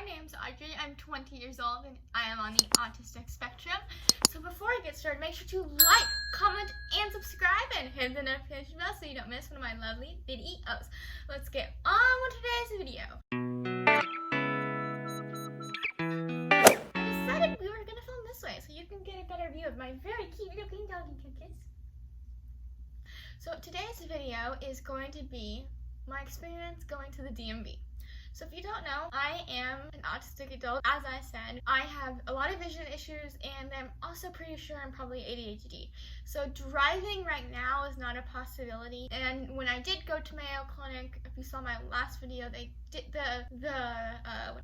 My name's Audrey, I'm 20 years old and I am on the autistic spectrum. So before I get started, make sure to like, comment, and subscribe and hit the notification bell so you don't miss one of my lovely videos. Let's get on with today's video. I decided we were going to film this way so you can get a better view of my very cute video game doggy kids. So today's video is going to be my experience going to the DMV. So if you don't know, I am an autistic adult. As I said, I have a lot of vision issues and I'm also pretty sure I'm probably ADHD. So driving right now is not a possibility. And when I did go to Mayo Clinic, if you saw my last video, they did the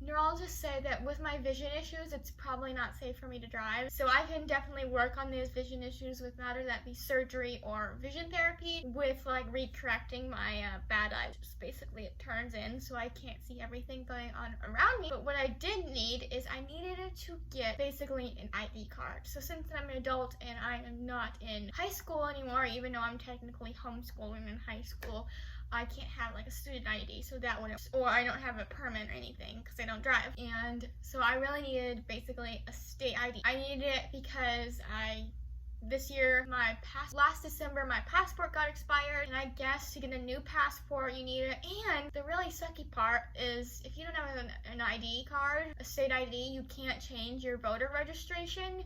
neurologist say that with my vision issues, it's probably not safe for me to drive. So I can definitely work on these vision issues with whether that be surgery or vision therapy with like recorrecting my bad eye. Just basically it turns in so I can't see everything going on around me. But what I did need is I needed to get basically an ID card. So since I'm an adult and I am not in high school anymore, even though I'm technically homeschooling in high school, I can't have like a student ID, so that wouldn't, or I don't have a permit or anything because I don't drive. And so I really needed basically a state ID. I needed it because this year, last December, my passport got expired, and I guess to get a new passport, you need it. And the really sucky part is if you don't have an ID card, a state ID, you can't change your voter registration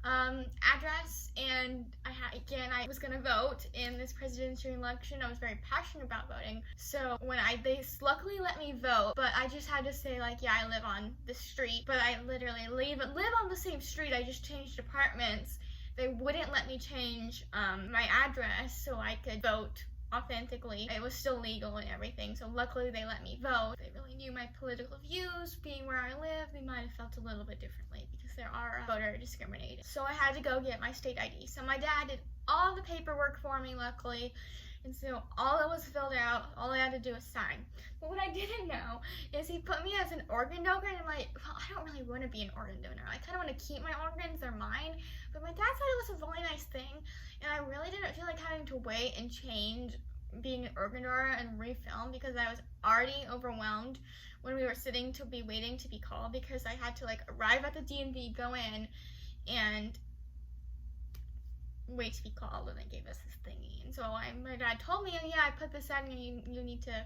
address. And I was gonna vote in this presidential election. I was very passionate about voting. So when they luckily let me vote, but I just had to say like, yeah, I live on the street, but I literally live on the same street. I just changed apartments. They wouldn't let me change my address so I could vote authentically. It was still legal and everything, so luckily they let me vote. They really knew my political views. Being where I live, they might have felt a little bit differently because there are voter discrimination. So I had to go get my state ID. So my dad did all the paperwork for me, luckily. And so all that was filled out, all I had to do was sign. But what I didn't know is he put me as an organ donor, and I'm like, well, I don't really want to be an organ donor. I kind of want to keep my organs, they're mine. But my dad said it was a really nice thing, and I really didn't feel like having to wait and change being an organ donor and refilm because I was already overwhelmed when we were sitting to be waiting to be called because I had to like arrive at the DMV, go in, and wait to be called, and they gave us this thingy. And so my dad told me, oh, yeah, I put this in and you need to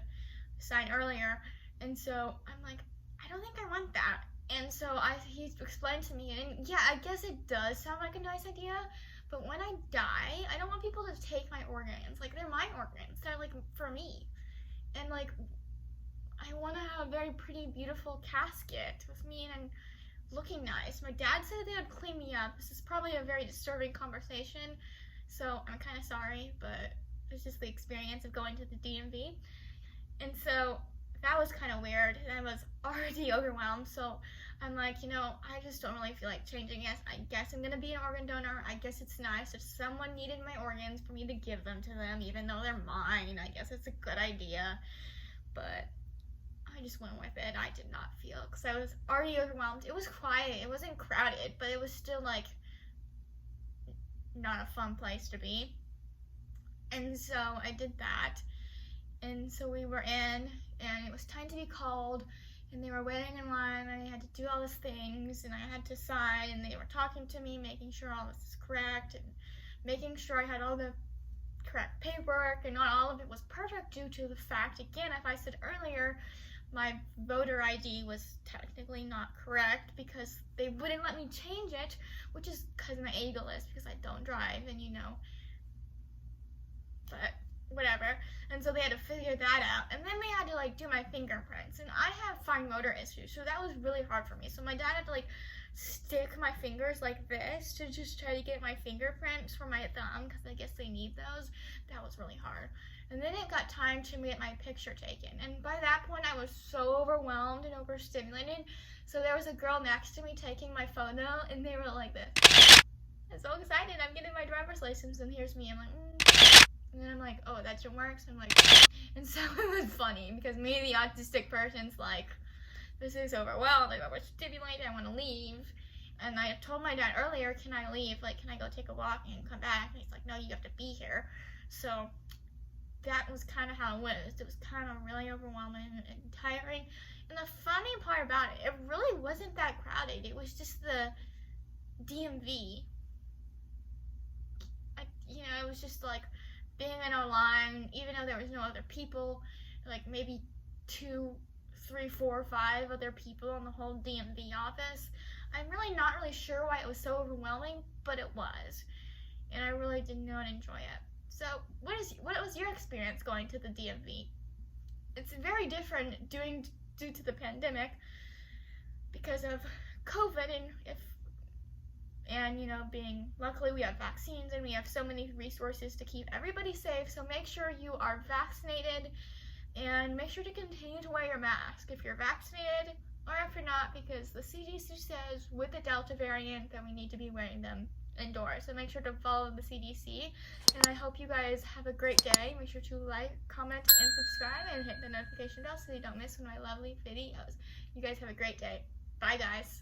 sign earlier. And so I'm like, I don't think I want that. And so he explained to me, and yeah, I guess it does sound like a nice idea, but when I die, I don't want people to take my organs. Like, they're my organs. They're like for me. And like, I want to have a very pretty, beautiful casket with me and looking nice. My dad said they would clean me up. This is probably a very disturbing conversation, so I'm kind of sorry, but it's just the experience of going to the DMV. And so that was kind of weird, and I was already overwhelmed, so I'm like, you know, I just don't really feel like changing it. I guess I'm gonna be an organ donor. I guess it's nice if someone needed my organs for me to give them to them, even though they're mine. I guess it's a good idea, but I just went with it. I did not feel, because I was already overwhelmed. It was quiet, it wasn't crowded, but it was still like not a fun place to be. And so I did that, and so we were in, and it was time to be called, and they were waiting in line, and I had to do all these things, and I had to sign, and they were talking to me, making sure all this is correct, and making sure I had all the correct paperwork, and not all of it was perfect due to the fact, again, if I said earlier, my voter ID was technically not correct because they wouldn't let me change it, which is because I'm ageless, because I don't drive, and you know, but whatever. And so they had to figure that out, and then they had to like do my fingerprints, and I have fine motor issues, so that was really hard for me. So my dad had to like stick my fingers like this to just try to get my fingerprints for my thumb, because I guess they need those. That was really hard. And then it got time to get my picture taken, and by that point I was so overwhelmed and overstimulated. So there was a girl next to me taking my photo, and they were like this. I'm so excited, I'm getting my driver's license, and here's me, I'm like, And then I'm like, oh, that shit works. I'm like, and so it was funny because me, the autistic person's like, this is overwhelmed, like overstimulated, I want to leave. And I told my dad earlier, can I leave? Like, can I go take a walk and come back? And he's like, no, you have to be here. So that was kind of how it was. It was kind of really overwhelming and tiring. And the funny part about it, it really wasn't that crowded. It was just the DMV. It was just like being in a line, even though there was no other people, like maybe 2, 3, 4, 5 other people in the whole DMV office. I'm really not really sure why it was so overwhelming, but it was. And I really did not enjoy it. So what was your experience going to the DMV? It's very different due to the pandemic because of COVID, and luckily we have vaccines and we have so many resources to keep everybody safe. So make sure you are vaccinated and make sure to continue to wear your mask if you're vaccinated or if you're not, because the CDC says with the Delta variant that we need to be wearing them indoors. So make sure to follow the CDC, and I hope you guys have a great day. Make sure to like, comment, and subscribe, and hit the notification bell so you don't miss one of my lovely videos. You guys have a great day. Bye, guys.